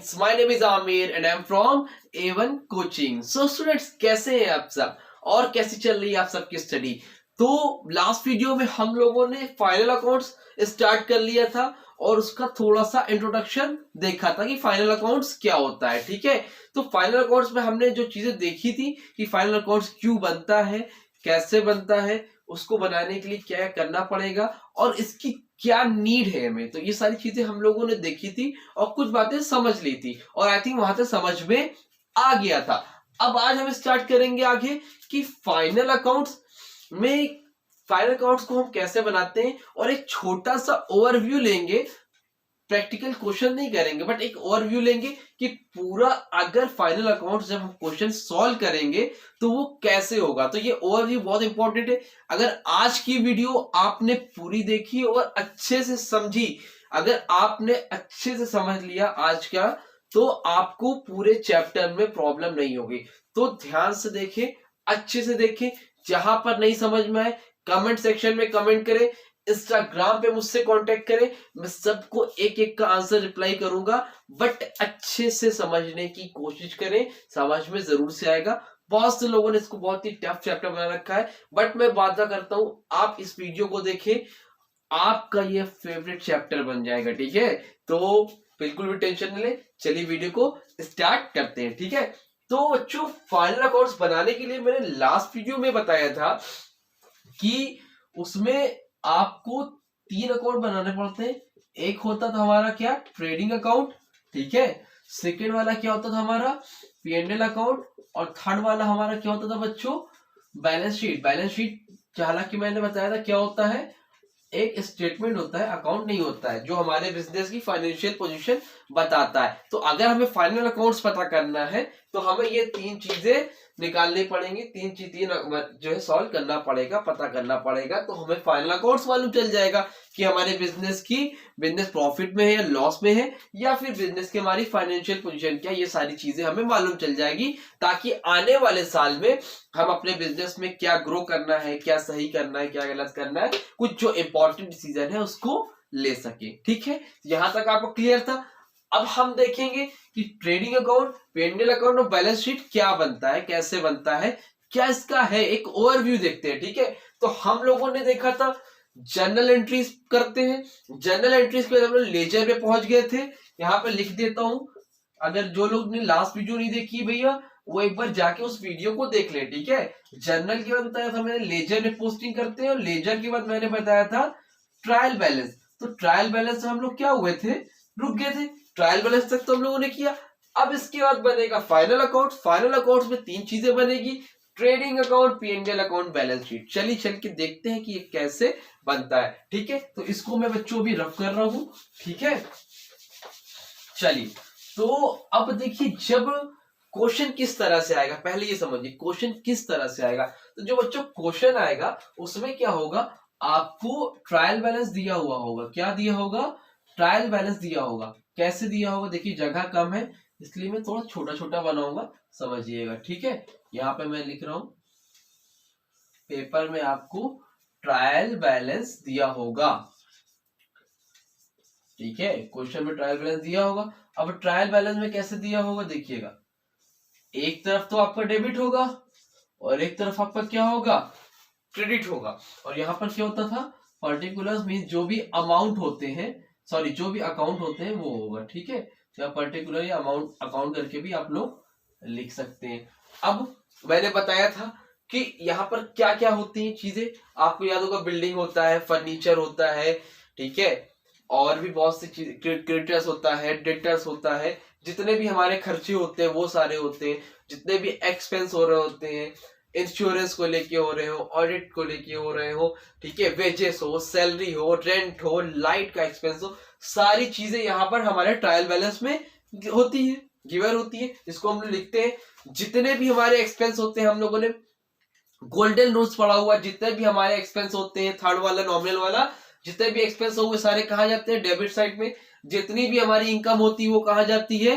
students, my name is Amir and I am from A1 Coaching. So students, कैसे हैं आप सब और कैसी चल रही है आप सबकी स्टडी? तो लास्ट वीडियो में हम लोगों ने फाइनल अकाउंट्स स्टार्ट कर लिया था और उसका थोड़ा सा इंट्रोडक्शन देखा था कि फाइनल अकाउंट्स क्या होता है। ठीक है, तो फाइनल अकाउंट्स में हमने जो चीजें देखी थी कि फाइनल अकाउंट्स क्यों बनता है, कैसे बनता है, उसको बनाने के लिए क्या करना पड़ेगा और इसकी क्या नीड है हमें, तो ये सारी चीजें हम लोगों ने देखी थी और कुछ बातें समझ ली थी और आई थिंक वहां से समझ में आ गया था। अब आज हम स्टार्ट करेंगे आगे कि फाइनल अकाउंट्स को हम कैसे बनाते हैं और एक छोटा सा ओवरव्यू लेंगे। प्रैक्टिकल क्वेश्चन नहीं करेंगे बट एक ओवरव्यू लेंगे कि पूरा अगर फाइनल अकाउंट जब हम क्वेश्चन सॉल्व करेंगे तो वो कैसे होगा। तो ये ओवरव्यू बहुत इंपॉर्टेंट है। अगर आज की वीडियो आपने पूरी देखी और अच्छे से समझी, अगर आपने अच्छे से समझ लिया आज का, तो आपको पूरे चैप्टर में प्रॉब्लम नहीं होगी। तो ध्यान से देखें, अच्छे से देखें। जहां पर नहीं समझ में आए कमेंट सेक्शन में कमेंट करें, इंस्टाग्राम पे मुझसे कांटेक्ट करें, मैं सबको एक एक का आंसर रिप्लाई करूंगा। बट अच्छे से समझने की कोशिश करें, समझ में जरूर से आएगा। बहुत से लोगों ने इसको बहुत ही टफ चैप्टर बना रखा है बट मैं वादा करता हूं आप इस वीडियो को देखें, आपका ये फेवरेट चैप्टर बन जाएगा। ठीक है, तो बिल्कुल भी टेंशन नहीं ले, चलिए वीडियो को स्टार्ट करते हैं। ठीक है, तो बच्चों फाइनल अकाउंट्स बनाने के लिए मैंने लास्ट वीडियो में बताया था कि उसमें आपको 3 अकाउंट बनाने पड़ते हैं। एक होता था हमारा क्या, ट्रेडिंग अकाउंट। ठीक है, सेकेंड वाला क्या होता था हमारा, P&L अकाउंट, और थर्ड वाला हमारा क्या होता था बच्चों, बैलेंस शीट। बैलेंस शीट हालांकि मैंने बताया था क्या होता है, एक स्टेटमेंट होता है, अकाउंट नहीं होता है, जो हमारे बिजनेस की फाइनेंशियल पोजीशन बताता है। तो अगर हमें फाइनल अकाउंट्स पता करना है तो हमें ये 3 चीजें निकालनी पड़ेंगी, तीन जो है सॉल्व करना पड़ेगा, पता करना पड़ेगा। तो हमें फाइनल अकाउंट्स मालूम चल जाएगा कि हमारे बिजनेस प्रॉफिट में है या लॉस में है, या फिर बिजनेस की हमारी फाइनेंशियल पोजीशन क्या, ये सारी चीजें हमें मालूम चल जाएगी, ताकि आने वाले साल में हम अपने बिजनेस में क्या ग्रो करना है, क्या सही करना है, क्या गलत करना है, कुछ जो इंपॉर्टेंट डिसीजन है उसको ले सके। ठीक है, यहां तक आपको क्लियर था। अब हम देखेंगे कि ट्रेडिंग अकाउंट, P&L अकाउंट और बैलेंस शीट क्या बनता है, कैसे बनता है, क्या इसका है, एक ओवरव्यू देखते हैं। ठीक है, तो हम लोगों ने देखा था जर्नल एंट्रीज करते हैं। जर्नल एंट्रीज के बाद हम लोग लेजर पे पहुंच गए थे। यहाँ पे लिख देता हूं, अगर जो लोग ने लास्ट वीडियो नहीं देखी भैया वो एक बार जाके उस वीडियो को देख ले। ठीक है, जर्नल के बाद बताया था मैंने लेजर में पोस्टिंग करते हैं और लेजर के बाद मैंने बताया था ट्रायल बैलेंस। तो ट्रायल बैलेंस हम लोग क्या हुए थे, रुक गए थे। ट्रायल बैलेंस तक तो हम लोगों ने किया। अब इसके बाद बनेगा फाइनल अकाउंट। फाइनल अकाउंट में 3 चीजें बनेगी, trading account, P&L account, balance sheet. चलिए चल के देखते हैं कि ये कैसे बनता है। ठीक है, तो इसको मैं बच्चों भी रफ कर रहा हूं। ठीक है, चलिए तो अब देखिए जब क्वेश्चन किस तरह से आएगा, पहले ये समझिए क्वेश्चन किस तरह से आएगा। तो जो बच्चों क्वेश्चन आएगा उसमें क्या होगा, आपको ट्रायल बैलेंस दिया हुआ होगा। क्या दिया होगा, ट्रायल बैलेंस दिया होगा। कैसे दिया होगा, देखिए जगह कम है इसलिए मैं थोड़ा छोटा छोटा बनाऊंगा, समझिएगा। ठीक है, यहाँ पे मैं लिख रहा हूं पेपर में आपको ट्रायल बैलेंस दिया होगा। ठीक है, क्वेश्चन में ट्रायल बैलेंस दिया होगा। अब ट्रायल बैलेंस में कैसे दिया होगा देखिएगा, एक तरफ तो आपका डेबिट होगा और एक तरफ आपका क्या होगा, क्रेडिट होगा। और यहाँ पर क्या होता था, पर्टिकुलर्स मीन जो भी अमाउंट होते हैं, सॉरी जो भी अकाउंट होते हैं वो होगा। ठीक है, या पर्टिकुलर या अमाउंट अकाउंट करके भी आप लोग लिख सकते हैं। अब मैंने बताया था कि यहाँ पर क्या क्या होती हैं चीजें, आपको याद होगा बिल्डिंग होता है, फर्नीचर होता है, ठीक है, और भी बहुत सी चीज, क्रेडिटर्स होता है, डेटर्स होता है, जितने भी हमारे खर्चे होते हैं वो सारे होते हैं, जितने भी एक्सपेंस हो रहे होते हैं, इंश्योरेंस को लेके हो रहे हो, ऑडिट को लेके हो रहे हो, ठीक है, वेजेस हो, सैलरी हो, रेंट हो, लाइट का एक्सपेंस हो, सारी चीजें यहाँ पर हमारे ट्रायल बैलेंस में होती है, गिवन होती है, जिसको हम लोग लिखते हैं। जितने भी हमारे एक्सपेंस होते हैं, हम लोगों ने गोल्डन रूल्स पढ़ा हुआ, जितने भी हमारे एक्सपेंस होते हैं, थर्ड वाला नॉमिनल वाला, जितने भी एक्सपेंस हो सारे कहा जाते हैं डेबिट साइड में। जितनी भी हमारी इनकम होती है वो कहा जाती है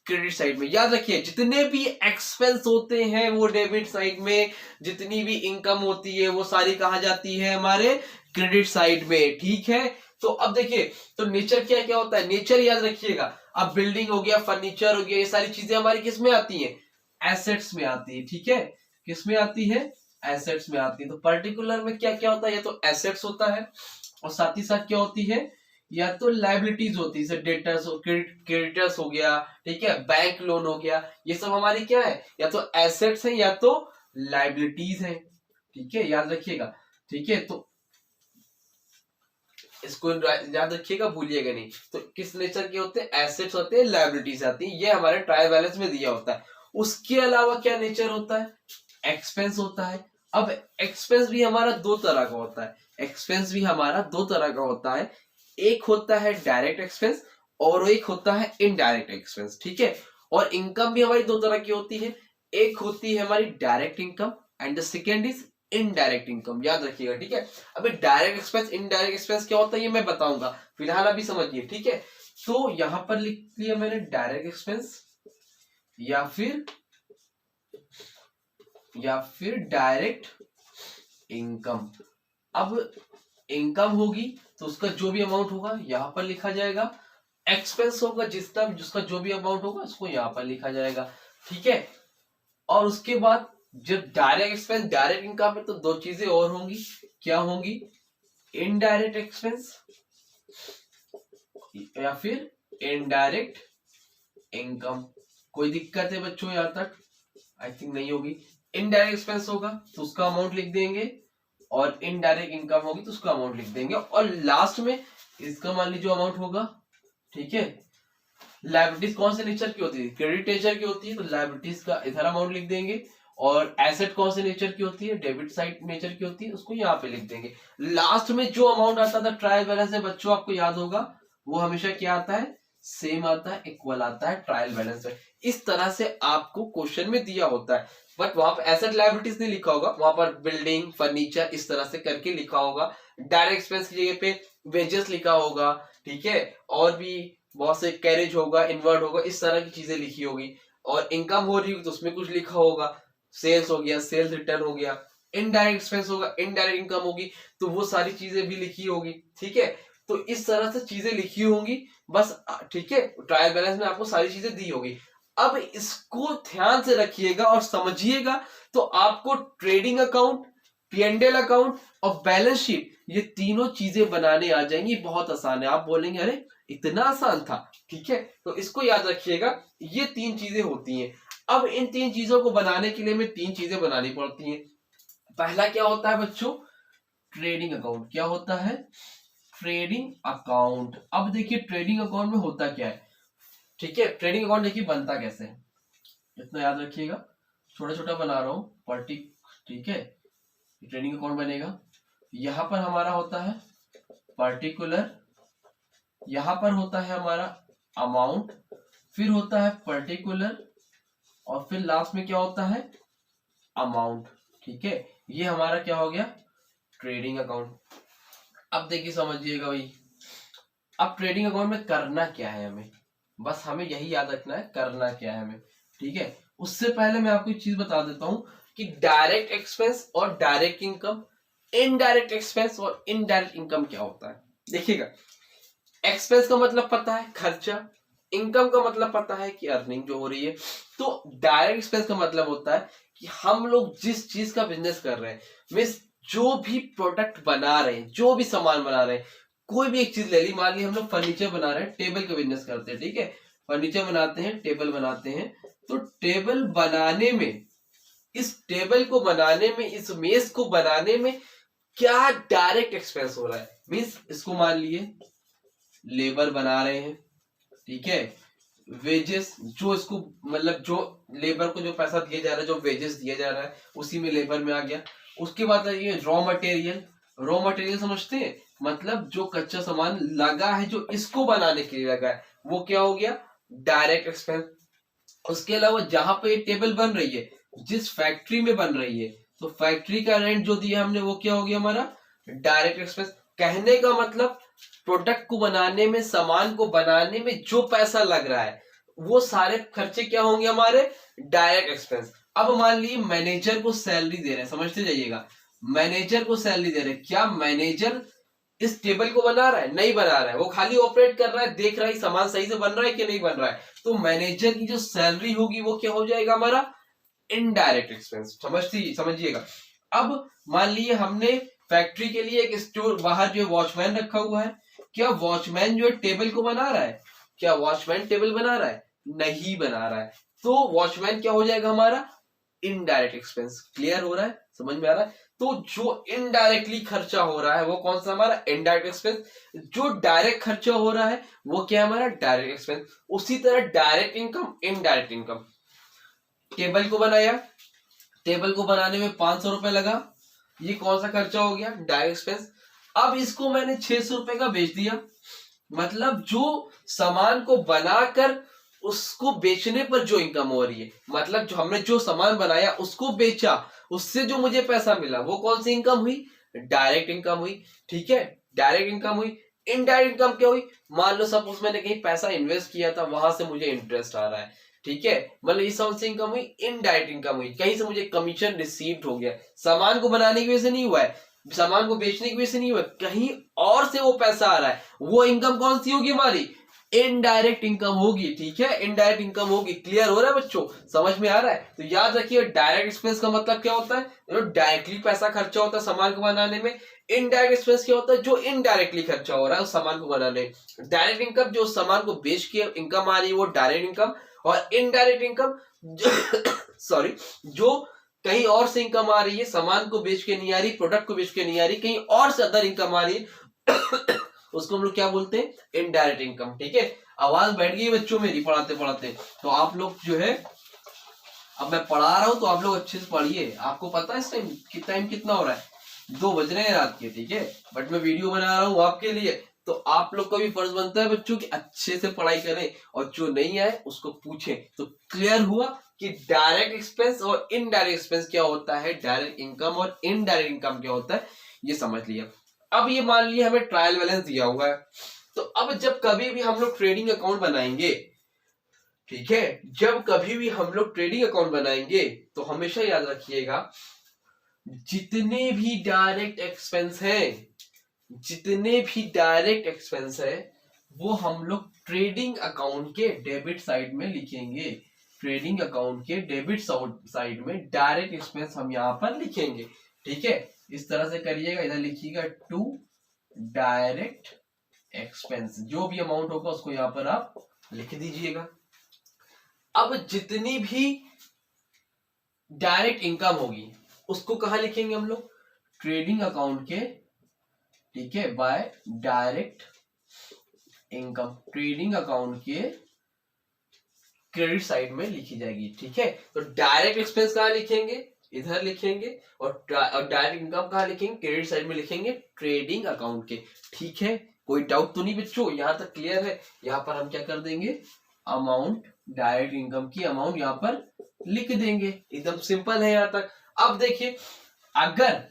क्रेडिट साइड में। याद रखिए जितने भी एक्सपेंस होते हैं वो डेबिट साइड में, जितनी भी इनकम होती है वो सारी कहा जाती है हमारे क्रेडिट साइड में। ठीक है, तो अब देखिए, तो नेचर क्या क्या होता है, नेचर याद रखिएगा। अब बिल्डिंग हो गया, फर्नीचर हो गया, ये सारी चीजें हमारी किस में आती हैं, एसेट्स में आती है, ठीक है, किस में आती है, एसेट्स में आती है। तो पर्टिकुलर में क्या क्या होता है, या तो एसेट्स होता है और साथ ही साथ क्या होती है, या तो लाइबिलिटीज होती है, जैसे डेटर्स, क्रेडिटर्स हो गया, ठीक है, बैंक लोन हो गया, ये सब हमारी क्या है, या तो एसेट्स है या तो लाइबिलिटीज है, ठीक है, याद रखिएगा, ठीक है। तो इसको याद रखिएगा, भूलिएगा नहीं। तो किस नेचर के होते हैं, एसेट्स होते हैं, लाइबिलिटीज आती है, ये हमारे ट्रायल बैलेंस में दिया होता है। उसके अलावा क्या नेचर होता है, एक्सपेंस होता है। अब एक्सपेंस भी हमारा दो तरह का होता है, एक्सपेंस भी हमारा दो तरह का होता है, एक होता है डायरेक्ट एक्सपेंस और एक होता है इनडायरेक्ट एक्सपेंस, ठीक है। और इनकम भी हमारी दो तरह की होती है, एक होती है हमारी direct income and the second is indirect income, याद रखिएगा, ठीक है। अभी डायरेक्ट एक्सपेंस इनडायरेक्ट एक्सपेंस क्या होता है ये मैं बताऊंगा, फिलहाल अभी समझिए, ठीक है। तो यहां पर लिख लिया मैंने डायरेक्ट एक्सपेंस या फिर डायरेक्ट इनकम। अब इनकम होगी तो उसका जो भी अमाउंट होगा यहां पर लिखा जाएगा, एक्सपेंस होगा जिसका जो भी अमाउंट होगा उसको यहां पर लिखा जाएगा, ठीक है। और उसके बाद जब डायरेक्ट एक्सपेंस डायरेक्ट इनकम है तो दो चीजें और होंगी, क्या होंगी, इनडायरेक्ट एक्सपेंस या फिर इनडायरेक्ट इनकम। कोई दिक्कत है बच्चों यहां तक, आई थिंक नहीं होगी। इनडायरेक्ट एक्सपेंस होगा तो उसका अमाउंट लिख देंगे और इनडायरेक्ट इनकम होगी तो उसका अमाउंट लिख देंगे, और लास्ट में इसका मान लीजिए जो अमाउंट होगा, ठीक है। लायबिलिटीज कौन से नेचर की होती है, क्रेडिट नेचर की होती है, तो लायबिलिटीज का इधर अमाउंट लिख देंगे, और एसेट कौन से नेचर की होती है, डेबिट साइड नेचर की होती है, उसको यहाँ पे लिख देंगे। लास्ट में जो अमाउंट आता था ट्रायल बैलेंस में, बच्चों आपको याद होगा वो हमेशा क्या आता है, सेम आता है, इक्वल आता है ट्रायल बैलेंस में। इस तरह से आपको क्वेश्चन में दिया होता है, बट वहां पर एसेट लायबिलिटीज नहीं लिखा होगा, वहां पर बिल्डिंग फर्नीचर इस तरह से करके लिखा होगा। डायरेक्ट एक्सपेंस की जगह पे वेजेस लिखा होगा, ठीक है, और भी बहुत से कैरेज होगा, इनवर्ड होगा, इस तरह की चीजें लिखी होगी। और इनकम हो रही होगी तो उसमें कुछ लिखा होगा, सेल्स हो गया, सेल्स रिटर्न हो गया। इनडायरेक्ट एक्सपेंस होगा, इनडायरेक्ट इनकम होगी, तो वो सारी चीजें भी लिखी होगी, ठीक है। तो इस तरह से चीजें लिखी होंगी बस, ठीक है, ट्रायल बैलेंस में आपको सारी चीजें दी होगी। अब इसको ध्यान से रखिएगा और समझिएगा, तो आपको ट्रेडिंग अकाउंट, पी&एल अकाउंट और बैलेंस शीट, ये तीनों चीजें बनाने आ जाएंगी, बहुत आसान है। आप बोलेंगे अरे इतना आसान था, ठीक है, तो इसको याद रखिएगा, ये तीन चीजें होती हैं। अब इन तीन चीजों को बनाने के लिए हमें तीन चीजें बनानी पड़ती हैं। पहला क्या होता है बच्चों, ट्रेडिंग अकाउंट। क्या होता है, ट्रेडिंग अकाउंट। अब देखिए ट्रेडिंग अकाउंट में होता क्या है, ठीक है, ट्रेडिंग अकाउंट देखिए बनता कैसे है, इतना याद रखिएगा, छोटा छोटा बना रहा हूं पर्टिक, ठीक है। ट्रेडिंग अकाउंट बनेगा, यहां पर हमारा होता है पर्टिकुलर, यहां पर होता है हमारा अमाउंट, फिर होता है पर्टिकुलर, और फिर लास्ट में क्या होता है, अमाउंट, ठीक है। ये हमारा क्या हो गया, ट्रेडिंग अकाउंट। अब देखिए समझिएगा भाई, अब ट्रेडिंग अकाउंट में करना क्या है हमें, बस हमें यही याद रखना है करना क्या है हमें, ठीक है। उससे पहले मैं आपको एक चीज बता देता हूं कि डायरेक्ट एक्सपेंस और डायरेक्ट इनकम, इनडायरेक्ट एक्सपेंस और इनडायरेक्ट इनकम क्या होता है। देखिएगा, एक्सपेंस का मतलब पता है खर्चा, इनकम का मतलब पता है कि अर्निंग जो हो रही है। तो डायरेक्ट एक्सपेंस का मतलब होता है कि हम लोग जिस चीज का बिजनेस कर रहे हैं, मीन्स जो भी प्रोडक्ट बना रहे हैं, जो भी सामान बना रहे हैं, कोई भी एक चीज ले ली, मान ली हम लोग फर्नीचर बना रहे हैं, टेबल का बिजनेस करते हैं, ठीक है, फर्नीचर बनाते हैं, टेबल बनाते हैं, तो टेबल बनाने में, इस टेबल को बनाने में, इस मेज को बनाने में क्या डायरेक्ट एक्सपेंस हो रहा है, मीन्स इसको मान लिए लेबर बना रहे हैं, ठीक है, वेजेस जो इसको मतलब जो लेबर को जो पैसा दिया जा रहा है, जो वेजेस दिया जा रहा है, उसी में लेबर में आ गया। उसके बाद ये रॉ मटेरियल, रॉ मटेरियल समझते हैं, मतलब जो कच्चा सामान लगा है, जो इसको बनाने के लिए लगा है, वो क्या हो गया, डायरेक्ट एक्सपेंस। उसके अलावा जहां पे ये टेबल बन रही है, जिस फैक्ट्री में बन रही है, तो फैक्ट्री का रेंट जो दिया हमने, वो क्या हो गया हमारा डायरेक्ट एक्सपेंस। कहने का मतलब प्रोडक्ट को बनाने में, सामान को बनाने में जो पैसा लग रहा है, वो सारे खर्चे क्या होंगे हमारे डायरेक्ट एक्सपेंस। अब मान लीजिए मैनेजर को सैलरी दे रहे हैं, समझते जाइएगा, मैनेजर को सैलरी दे रहे हैं, क्या मैनेजर इस टेबल को बना रहा है? नहीं बना रहा है, वो खाली ऑपरेट कर रहा है, देख रहा है सामान सही से बन रहा है कि नहीं बन रहा है। तो मैनेजर की जो सैलरी होगी वो क्या हो जाएगा हमारा? Indirect expense. समझिएगा। अब मान लिए हमने फैक्ट्री के लिए एक स्टोर बाहर जो वॉचमैन रखा हुआ है, क्या वॉचमैन जो है टेबल को बना रहा है? क्या वॉचमैन टेबल बना रहा है? नहीं बना रहा है। तो वॉचमैन क्या हो जाएगा हमारा? Indirect expense. क्लियर हो रहा है? समझ में आ रहा है? तो जो इनडायरेक्टली खर्चा हो रहा है वो कौन सा हमारा? Indirect expense. जो डायरेक्ट खर्चा हो रहा है वो क्या है हमारा? Direct expense. उसी तरह direct income, indirect income. Table को बनाया, टेबल को बनाने में 500 रुपए लगा, ये कौन सा खर्चा हो गया? Direct expense. अब इसको मैंने 600 रुपए का बेच दिया, मतलब जो सामान को बनाकर उसको बेचने पर जो इनकम हो रही है, मतलब जो हमने जो सामान बनाया उसको बेचा, उससे जो मुझे पैसा मिला वो कौन सी इनकम हुई? डायरेक्ट इनकम हुई। ठीक है, डायरेक्ट इनकम हुई। इनडायरेक्ट इनकम क्या हुई? मान लो सपोज मैंने कहीं पैसा इन्वेस्ट किया था, वहां से मुझे इंटरेस्ट आ रहा है। ठीक है, मतलब इस से इनकम हुई, इनडायरेक्ट इनकम हुई, कहीं से मुझे कमीशन रिसीव्ड हो गया, सामान को बनाने की वजह से नहीं हुआ है, सामान को बेचने की वजह से नहीं हुआ, कहीं और से वो पैसा आ रहा है, वो इनकम कौन सी होगी हमारी? इनडायरेक्ट इनकम होगी। ठीक है, इनडायरेक्ट इनकम होगी। क्लियर हो रहा है बच्चों? समझ में आ रहा है? तो याद रखिए डायरेक्ट एक्सपेंस का मतलब क्या होता है? जो डायरेक्टली पैसा खर्चा होता है सामान को बनाने में। इनडायरेक्ट एक्सपेंस क्या होता है? जो इनडायरेक्टली खर्चा हो रहा है उस सामान को बनाने में। डायरेक्ट इनकम जो सामान को बेच के इनकम आ रही है वो डायरेक्ट इनकम, और इनडायरेक्ट इनकम सॉरी जो कहीं और से इनकम आ रही है, सामान को बेच के नहीं आ रही, प्रोडक्ट को बेच के नहीं आ रही, कहीं और से अदर इनकम आ रही है उसको हम लोग क्या बोलते हैं? Indirect income. ठीक है, आवाज बैठ गई बच्चों मेरी पढ़ाते पढ़ाते, तो आप लोग जो है, अब मैं पढ़ा रहा हूं तो आप लोग अच्छे से पढ़िए। आपको पता है इस टाइम कितना हो रहा है? 2 बज रहे हैं रात के। ठीक है, बट मैं वीडियो बना रहा हूं आपके लिए, तो आप लोग का भी फर्ज बनता है बच्चों की अच्छे से पढ़ाई करें, और जो नहीं आए उसको पूछें। तो क्लियर हुआ कि डायरेक्ट एक्सपेंस और इनडायरेक्ट एक्सपेंस क्या होता है, डायरेक्ट इनकम और इनडायरेक्ट इनकम क्या होता है, ये समझ लिया। अब ये मान लिया हमें ट्रायल बैलेंस दिया हुआ है, तो अब जब कभी भी हम लोग ट्रेडिंग अकाउंट बनाएंगे, ठीक है, जब कभी भी हम लोग ट्रेडिंग अकाउंट बनाएंगे तो हमेशा याद रखिएगा जितने भी डायरेक्ट एक्सपेंस हैं, जितने भी डायरेक्ट एक्सपेंस है वो हम लोग ट्रेडिंग अकाउंट के डेबिट साइड में लिखेंगे। ट्रेडिंग अकाउंट के डेबिट साइड में डायरेक्ट एक्सपेंस हम यहां पर लिखेंगे। ठीक है, इस तरह से करिएगा, इधर लिखिएगा टू डायरेक्ट एक्सपेंस, जो भी अमाउंट होगा उसको यहां पर आप लिख दीजिएगा। अब जितनी भी डायरेक्ट इनकम होगी उसको कहां लिखेंगे हम लोग? ट्रेडिंग अकाउंट के, ठीक है, by direct income, trading account के क्रेडिट साइड में लिखी जाएगी। ठीक है, तो डायरेक्ट एक्सपेंस कहां लिखेंगे? इधर लिखेंगे, और डायरेक्ट इनकम कहां लिखेंगे? क्रेडिट साइड में लिखेंगे, ट्रेडिंग अकाउंट के। ठीक है, कोई डाउट तो नहीं बच्चों? यहां तक क्लियर है? यहां पर हम क्या कर देंगे? अमाउंट, डायरेक्ट इनकम की अमाउंट यहां पर लिख देंगे। एकदम सिंपल है यहां तक। अब देखिए, अगर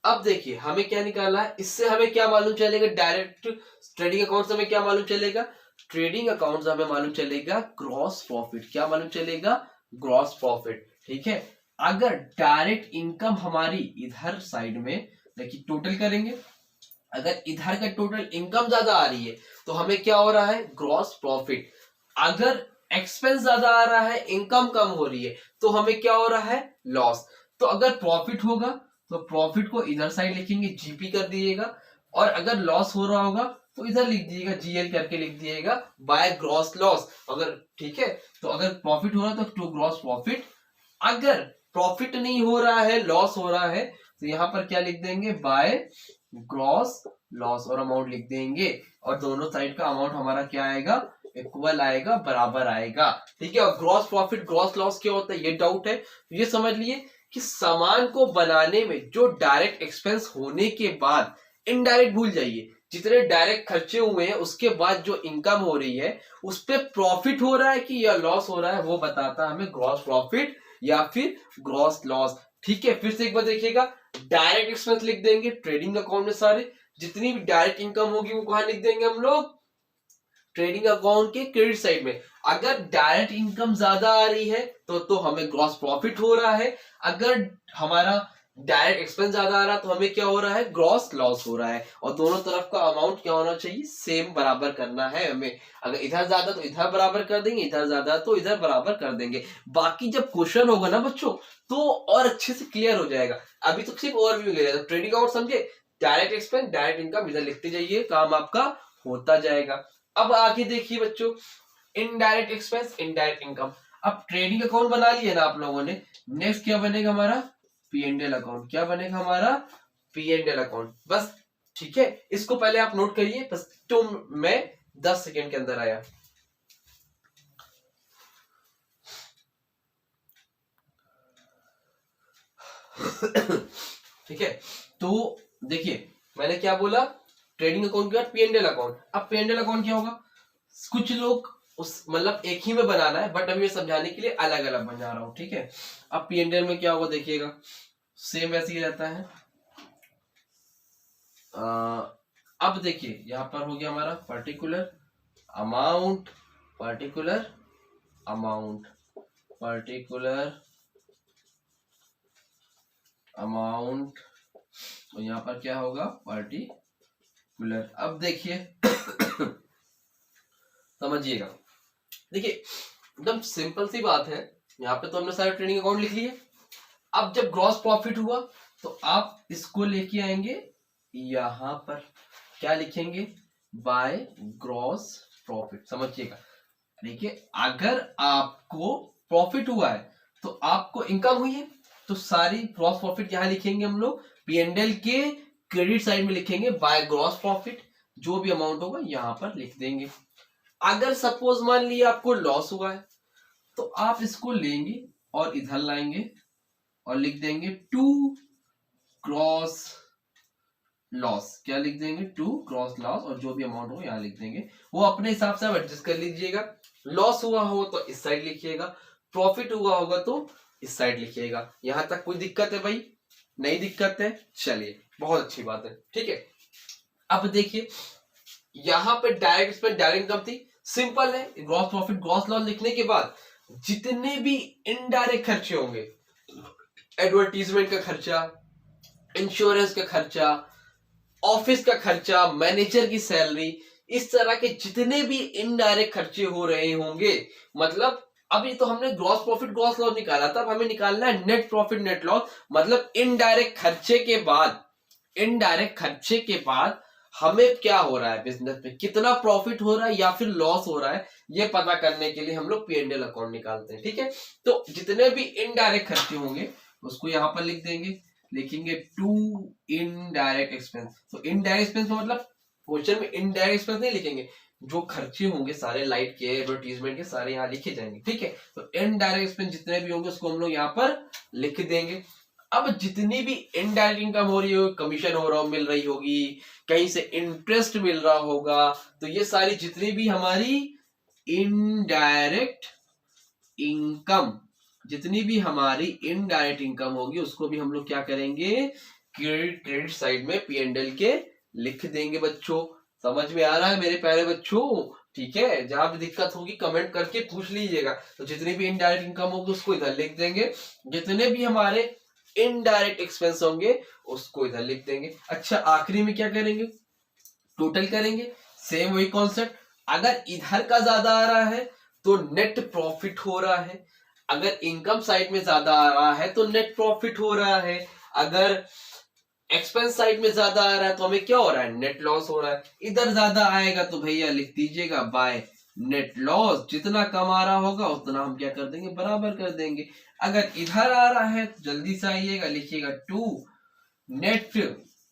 अब देखिए हमें क्या निकालना है, इससे हमें क्या मालूम चलेगा? डायरेक्ट ट्रेडिंग अकाउंट से हमें क्या मालूम चलेगा? ट्रेडिंग अकाउंट से हमें मालूम चलेगा ग्रॉस प्रॉफिट। क्या मालूम चलेगा? Gross profit. ठीक है, अगर डायरेक्ट इनकम हमारी इधर साइड में, देखिए टोटल करेंगे, अगर इधर का टोटल इनकम ज्यादा आ रही है तो हमें क्या हो रहा है? Gross profit. अगर एक्सपेंस ज्यादा आ रहा है, इनकम कम हो रही है, तो हमें क्या हो रहा है? लॉस। तो अगर प्रॉफिट होगा तो प्रॉफिट को इधर साइड लिखेंगे, जीपी कर दीजिएगा, और अगर लॉस हो रहा होगा तो इधर लिख दीजिएगा, जीएल करके लिख दीजिएगा, बाय ग्रॉस लॉस। अगर ठीक है, तो अगर प्रॉफिट हो रहा है तो टू ग्रॉस प्रॉफिट, अगर प्रॉफिट नहीं हो रहा है, लॉस हो रहा है, तो यहां पर क्या लिख देंगे? बाय ग्रॉस लॉस, और अमाउंट लिख देंगे, और दोनों साइड का अमाउंट हमारा क्या आएगा? इक्वल आएगा, बराबर आएगा। ठीक है, और ग्रॉस प्रॉफिट ग्रॉस लॉस क्या होता है ये डाउट है, तो ये समझ लिए कि सामान को बनाने में जो डायरेक्ट एक्सपेंस होने के बाद, इनडायरेक्ट भूल जाइए, जितने डायरेक्ट खर्चे हुए हैं उसके बाद जो इनकम हो रही है उस पे प्रॉफिट हो रहा है कि या लॉस हो रहा है, वो बताता है हमें ग्रॉस प्रॉफिट या फिर ग्रॉस लॉस। ठीक है, फिर से एक बार देखिएगा, डायरेक्ट एक्सपेंस लिख देंगे ट्रेडिंग अकाउंट में सारे, जितनी भी डायरेक्ट इनकम होगी वो कहां लिख देंगे हम लोग? ट्रेडिंग अकाउंट के क्रेडिट साइड में। अगर डायरेक्ट इनकम ज्यादा आ रही है तो हमें ग्रॉस प्रॉफिट हो रहा है, अगर हमारा डायरेक्ट एक्सपेंस ज्यादा आ रहा है तो हमें क्या हो रहा है, ग्रॉस लॉस हो रहा है। और दोनों तरफ का अमाउंट क्या होना चाहिए, सेम बराबर करना है हमें। अगर इधर ज्यादा तो इधर बराबर कर देंगे, इधर ज्यादा तो इधर बराबर कर देंगे। बाकी जब क्वेश्चन होगा ना बच्चों तो और अच्छे से क्लियर हो जाएगा। अभी तो सिर्फ ओवरव्यू ले रहे हैं, ट्रेडिंग अकाउंट समझे, डायरेक्ट एक्सपेंस डायरेक्ट इनकम इधर लिखते जाइए, काम आपका होता जाएगा। अब आगे देखिए बच्चों, इनडायरेक्ट एक्सपेंस इनडायरेक्ट इनकम। अब ट्रेडिंग अकाउंट बना लिया ना आप लोगों ने, नेक्स्ट क्या बनेगा हमारा, पी एंड एल अकाउंट। क्या बनेगा हमारा, पी एंड एल अकाउंट। बस ठीक है, इसको पहले आप नोट करिए, बस तो मैं 10 सेकेंड के अंदर आया। ठीक है, तो देखिए मैंने क्या बोला, ट्रेडिंग अकाउंट के बाद पी एंड एल अकाउंट। अब पी एंड एल अकाउंट क्या होगा, कुछ लोग उस मतलब एक ही में बनाना है, बट अभी मैं समझाने के लिए अलग अलग बना रहा हूं। ठीक है, अब पी एंड एल में क्या होगा देखिएगा, सेम वैसे ही रहता है। अब देखिए यहां पर हो गया हमारा particular amount, particular amount, particular amount, तो यहां पर क्या होगा, पर्टिकुलर। अब देखिए समझिएगा, देखिए एकदम सिंपल सी बात है। यहाँ पे तो हमने सारे ट्रेडिंग अकाउंट लिख लिए। अब जब ग्रॉस प्रॉफिट हुआ तो आप इसको लेके आएंगे यहां पर, क्या लिखेंगे, बाय ग्रॉस प्रॉफिट। समझिएगा, देखिए अगर आपको प्रॉफिट हुआ है तो आपको इनकम हुई है, तो सारी ग्रॉस प्रॉफिट यहां लिखेंगे हम लोग, पी एंड एल के क्रेडिट साइड में लिखेंगे बाय ग्रॉस प्रॉफिट, जो भी अमाउंट होगा यहां पर लिख देंगे। अगर सपोज मान लिया आपको लॉस हुआ है तो आप इसको लेंगे और इधर लाएंगे और लिख देंगे टू ग्रॉस लॉस। क्या लिख देंगे, टू ग्रॉस लॉस, और जो भी अमाउंट हो यहां लिख देंगे, वो अपने हिसाब से आप एडजस्ट कर लीजिएगा। लॉस हुआ हो तो इस साइड लिखिएगा, प्रॉफिट हुआ होगा तो इस साइड लिखिएगा। यहां तक कोई दिक्कत है भाई, नहीं दिक्कत है, चलिए बहुत अच्छी बात है। ठीक है, अब देखिए यहां पे डायरेक्ट एक्सपेंस डायरेक्ट इनकम थी, सिंपल है, ग्रॉस प्रॉफिट ग्रॉस लॉस लिखने के बाद जितने भी इनडायरेक्ट खर्चे होंगे, एडवर्टीजमेंट का खर्चा, इंश्योरेंस का खर्चा, ऑफिस का खर्चा, मैनेजर की सैलरी, इस तरह के जितने भी इनडायरेक्ट खर्चे हो रहे होंगे, मतलब अभी तो हमने ग्रॉस प्रॉफिट ग्रॉस लॉस निकाला था, अब हमें निकालना है नेट प्रॉफिट नेट लॉस। मतलब इनडायरेक्ट खर्चे के बाद, इनडायरेक्ट खर्चे के बाद हमें क्या हो रहा है, बिजनेस में कितना प्रॉफिट हो रहा है या फिर लॉस हो रहा है, ये पता करने के लिए हम लोग पी एंड एल अकाउंट निकालते हैं। ठीक है, तो जितने भी इनडायरेक्ट खर्चे होंगे उसको यहां पर लिख देंगे, लिखेंगे टू इनडायरेक्ट एक्सपेंस। तो इनडायरेक्ट एक्सपेंस मतलब क्वेश्चन में इनडायरेक्ट एक्सपेंस नहीं लिखेंगे, जो खर्चे होंगे सारे लाइट के एडवर्टीजमेंट के सारे यहाँ लिखे जाएंगे। ठीक है, तो इनडायरेक्ट एक्सपेंस जितने भी होंगे उसको हम लोग यहाँ पर लिख देंगे। अब जितनी भी इनडायरेक्ट इनकम हो रही होगी, कमीशन हो रहा मिल रही होगी, कहीं से इंटरेस्ट मिल रहा होगा, तो ये सारी जितनी भी हमारी इनडायरेक्ट इनकम, जितनी भी हमारी इनडायरेक्ट इनकम होगी उसको भी हम लोग क्या करेंगे, क्रेडिट साइड में पी एंड एल के लिख देंगे। बच्चों समझ में आ रहा है मेरे प्यारे बच्चों? ठीक है, जहां भी दिक्कत होगी कमेंट करके पूछ लीजिएगा। तो जितनी भी इनडायरेक्ट इनकम होगी उसको इधर लिख देंगे, जितने भी हमारे इनडायरेक्ट एक्सपेंस होंगे उसको इधर लिख देंगे। अच्छा, आखिरी में क्या करेंगे, टोटल करेंगे, सेम वही कॉन्सेप्ट। अगर इधर का ज्यादा आ रहा है तो नेट प्रॉफिट हो रहा है, अगर इनकम साइड में ज्यादा आ रहा है तो नेट प्रॉफिट हो रहा है, अगर एक्सपेंस साइड में ज्यादा आ रहा है तो हमें क्या हो रहा है, नेट लॉस हो रहा है। इधर ज्यादा आएगा तो भैया लिख दीजिएगा बाय नेट लॉस, जितना कम आ रहा होगा उतना हम क्या कर देंगे, बराबर कर देंगे। अगर इधर आ रहा है तो जल्दी से आइएगा, लिखिएगा टू नेट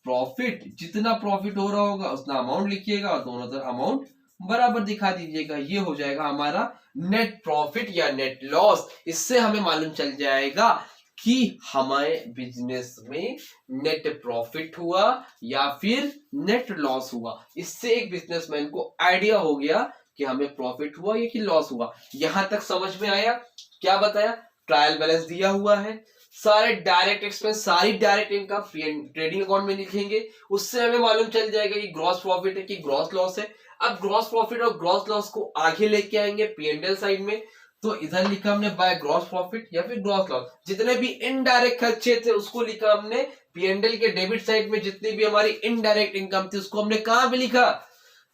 प्रॉफिट, जितना प्रॉफिट हो रहा होगा उतना अमाउंट लिखिएगा और दोनों तरफ अमाउंट बराबर दिखा दीजिएगा। ये हो जाएगा हमारा नेट प्रॉफिट या नेट लॉस। इससे हमें मालूम चल जाएगा कि हमारे बिजनेस में नेट प्रॉफिट हुआ या फिर नेट लॉस हुआ। इससे एक बिजनेसमैन को आइडिया हो गया कि हमें प्रॉफिट हुआ या कि लॉस हुआ। यहां तक समझ में आया? क्या बताया, ट्रायल बैलेंस दिया हुआ है, सारे डायरेक्ट एक्सपेंस, सारी डायरेक्ट इनकम ट्रेडिंग अकाउंट में लिखेंगे, उससे हमें मालूम चल जाएगा कि ग्रॉस प्रॉफिट है कि ग्रॉस लॉस है। अब ग्रॉस प्रॉफिट और ग्रॉस लॉस को आगे लेके आएंगे पी एंड एल साइड में, तो इधर लिखा हमने बाय ग्रॉस प्रॉफिट या फिर ग्रॉस लॉस। जितने भी इनडायरेक्ट खर्चे थे उसको लिखा हमने P&L के डेबिट साइड में। जितनी भी हमारी इनडायरेक्ट इनकम थी उसको हमने कहां पे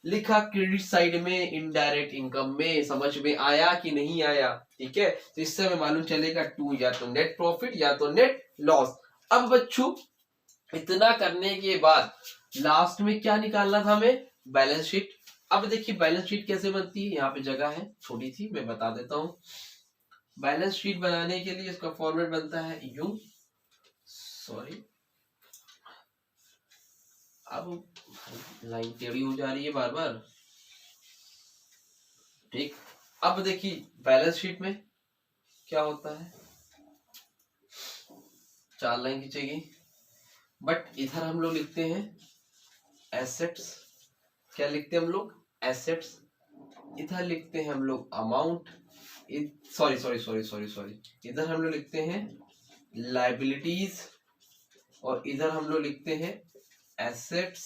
लिखा क्रेडिट साइड में, इनडायरेक्ट इनकम में। समझ में आया कि नहीं आया? ठीक है, तो इससे हमें मालूम चलेगा टू या तो नेट प्रॉफिट या तो नेट लॉस। अब बच्चों इतना करने के बाद लास्ट में क्या निकालना था हमें? Balance sheet. अब देखिए बैलेंस शीट कैसे बनती है, यहाँ पे जगह है छोटी सी, मैं बता देता हूँ। बैलेंस शीट बनाने के लिए इसका फॉर्मेट बनता है यू, सॉरी अब लाइन टेढ़ी हो जा रही है बार बार। ठीक, अब देखिए बैलेंस शीट में क्या होता है, 4 लाइन खींचेगी, बट इधर हम लोग लिखते हैं एसेट्स। क्या लिखते हैं हम लोग? एसेट्स। इधर लिखते हैं हम लोग amount, sorry sorry sorry sorry sorry, इधर हम लोग लिखते हैं लाइबिलिटीज, और इधर हम लोग लिखते हैं एसेट्स,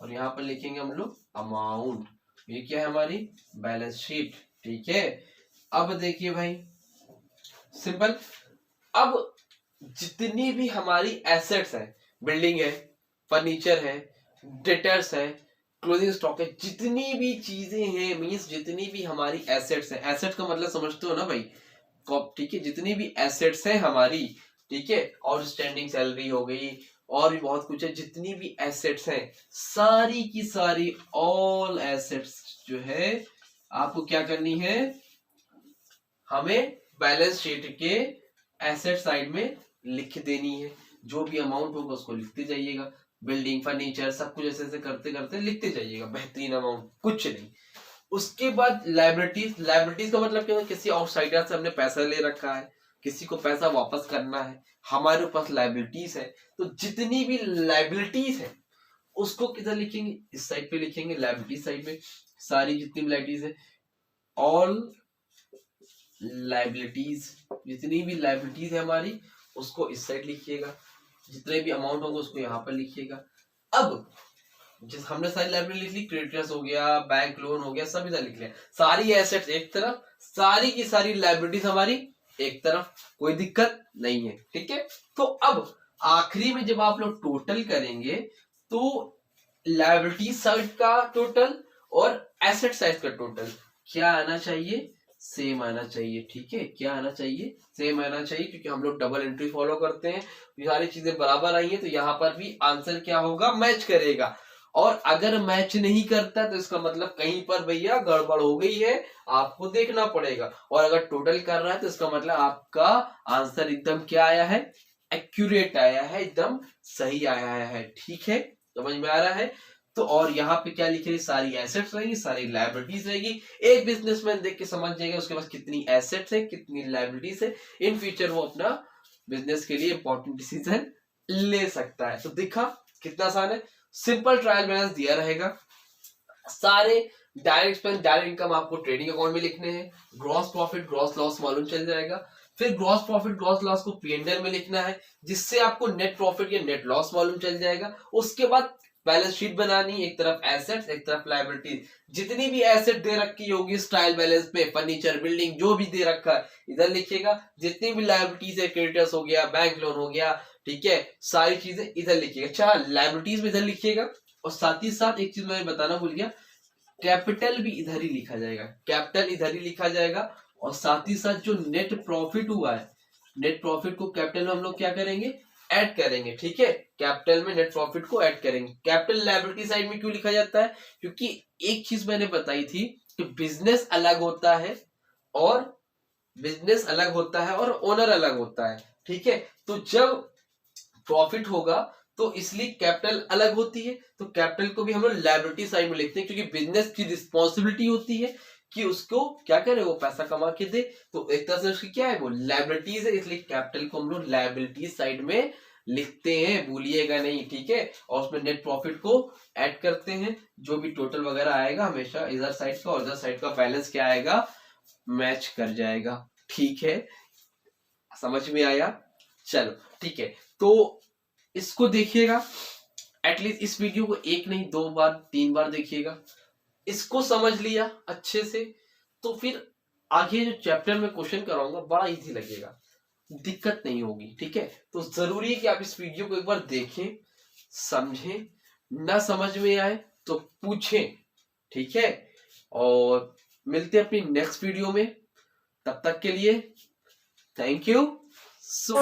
और यहाँ पर लिखेंगे हम लोग अमाउंट। ये क्या है? हमारी बैलेंस शीट। ठीक है, अब देखिए भाई सिंपल। अब जितनी भी हमारी एसेट्स है, बिल्डिंग है, फर्नीचर है, डेटर्स है, क्लोजिंग स्टॉक है, जितनी भी चीजें हैं, मींस जितनी भी हमारी एसेट्स है, एसेट का मतलब समझते हो ना भाई? ठीक है, जितनी भी एसेट्स है हमारी, ठीक है, और स्टैंडिंग सैलरी हो गई और भी बहुत कुछ है, जितनी भी एसेट्स हैं सारी की सारी, ऑल एसेट्स जो है आपको क्या करनी है? हमें बैलेंस शीट के एसेट साइड में लिख देनी है। जो भी अमाउंट होगा उसको लिखते जाइएगा, बिल्डिंग फर्नीचर सब कुछ ऐसे ऐसे करते करते लिखते जाइएगा, बेहतरीन अमाउंट, कुछ नहीं। उसके बाद लाइबिलिटीज। लाइबिलिटीज का मतलब क्या है? किसी आउटसाइडर से हमने पैसा ले रखा है, किसी को पैसा वापस करना है, हमारे पास लाइबिलिटीज है। तो जितनी भी लाइबिलिटीज है उसको किधर लिखेंगे? इस साइड पे लिखेंगे, लाइबिलिटीज साइड में। सारी जितनी भी लाइबिलिटीज है, ऑल लाइबिलिटीज, जितनी भी लाइबिलिटीज है हमारी उसको इस साइड लिखिएगा, जितने भी अमाउंट होगा उसको यहाँ पर लिखिएगा। अब जिस हमने सारी लाइबिलिटी लिख ली, क्रेडिटर्स हो गया, बैंक लोन हो गया, सब इधर लिख लिया। सारी एसेट्स एक तरफ, सारी की सारी लाइबिलिटीज हमारी एक तरफ, कोई दिक्कत नहीं है। ठीक है, तो अब आखिरी में जब आप लोग टोटल करेंगे तो लाइबिलिटी साइड का टोटल और एसेट साइड का टोटल क्या आना चाहिए? सेम आना चाहिए। ठीक है, क्या आना चाहिए? सेम आना चाहिए, क्योंकि हम लोग डबल एंट्री फॉलो करते हैं। ये सारी चीजें बराबर आई है तो यहाँ पर भी आंसर क्या होगा? मैच करेगा। और अगर मैच नहीं करता तो इसका मतलब कहीं पर भैया गड़बड़ हो गई है, आपको देखना पड़ेगा। और अगर टोटल कर रहा है तो इसका मतलब आपका आंसर एकदम क्या आया है? एक्यूरेट आया है, एकदम सही आया है। ठीक है, समझ में आ रहा है? तो और यहाँ पे क्या लिखे? सारी एसेट्स रहेगी, सारी लाइबिलिटीज रहेगी। एक बिजनेसमैन देख के समझ जाएगा उसके पास कितनी एसेट्स है, कितनी लाइबिलिटीज है। इन फ्यूचर वो अपना बिजनेस के लिए इंपॉर्टेंट डिसीजन ले सकता है। तो देखा कितना आसान है, सिंपल ट्रायल बैलेंस दिया रहेगा, सारे डायरेक्ट एक्सपेंस डायरेक्ट इनकम आपको ट्रेडिंग अकाउंट में लिखने हैं, ग्रॉस प्रॉफिट ग्रॉस लॉस मालूम चल जाएगा। फिर ग्रॉस प्रॉफिट ग्रॉस लॉस को P&L में लिखना है, जिससे आपको नेट प्रॉफिट या नेट लॉस मालूम चल जाएगा। उसके बाद बैलेंस शीट बनानी, एक तरफ एसेट्स एक तरफ लायबिलिटीज। जितनी भी एसेट दे रखी होगी इस ट्रायल बैलेंस पे, फर्नीचर बिल्डिंग जो भी दे रखा है इधर लिखिएगा। जितनी भी लायबिलिटीज है, क्रेडिटर्स हो गया, बैंक लोन हो गया, ठीक है, सारी चीजें इधर लिखिएगा। अच्छा, लायबिलिटीज भी इधर लिखिएगा। और साथ ही साथ एक चीज मैं बताना भूल गया, कैपिटल भी इधर ही लिखा जाएगा, कैपिटल इधर ही लिखा जाएगा। और साथ ही साथ जो नेट प्रॉफिट हुआ है, नेट प्रॉफिट को कैपिटल में हम लोग क्या करेंगे? ऐड करेंगे। ठीक है, कैपिटल में नेट प्रॉफिट को ऐड करेंगे। कैपिटल लायबिलिटी साइड में क्यों लिखा जाता है? क्योंकि एक चीज मैंने बताई थी कि बिजनेस अलग होता है और बिजनेस अलग होता है और ओनर अलग होता है। ठीक है, तो जब प्रॉफिट होगा तो इसलिए कैपिटल अलग होती है, तो कैपिटल को भी हम लोग लायबिलिटी साइड में लिखते हैं, क्योंकि बिजनेस की रिस्पॉन्सिबिलिटी होती है कि उसको क्या करे, वो पैसा कमा के दे। तो एक तरह से उसकी क्या है, वो लायबिलिटीज है, इसलिए कैपिटल को हम लोग लायबिलिटी साइड में लिखते हैं, भूलिएगा नहीं। ठीक है, और उसमें नेट प्रॉफिट को ऐड करते हैं, जो भी टोटल वगैरह आएगा हमेशा इधर साइड का और इधर साइड का बैलेंस क्या आएगा? मैच कर जाएगा। ठीक है, समझ में आया? चलो ठीक है, तो इसको देखिएगा, एटलीस्ट इस वीडियो को एक नहीं 2 बार 3 बार देखिएगा। इसको समझ लिया अच्छे से तो फिर आगे जो चैप्टर में क्वेश्चन कराऊंगा बड़ा इजी लगेगा, दिक्कत नहीं होगी। ठीक है, तो जरूरी है कि आप इस वीडियो को एक बार देखें, समझें, ना समझ में आए तो पूछें। ठीक है, और मिलते हैं अपनी नेक्स्ट वीडियो में, तब तक के लिए थैंक यू सो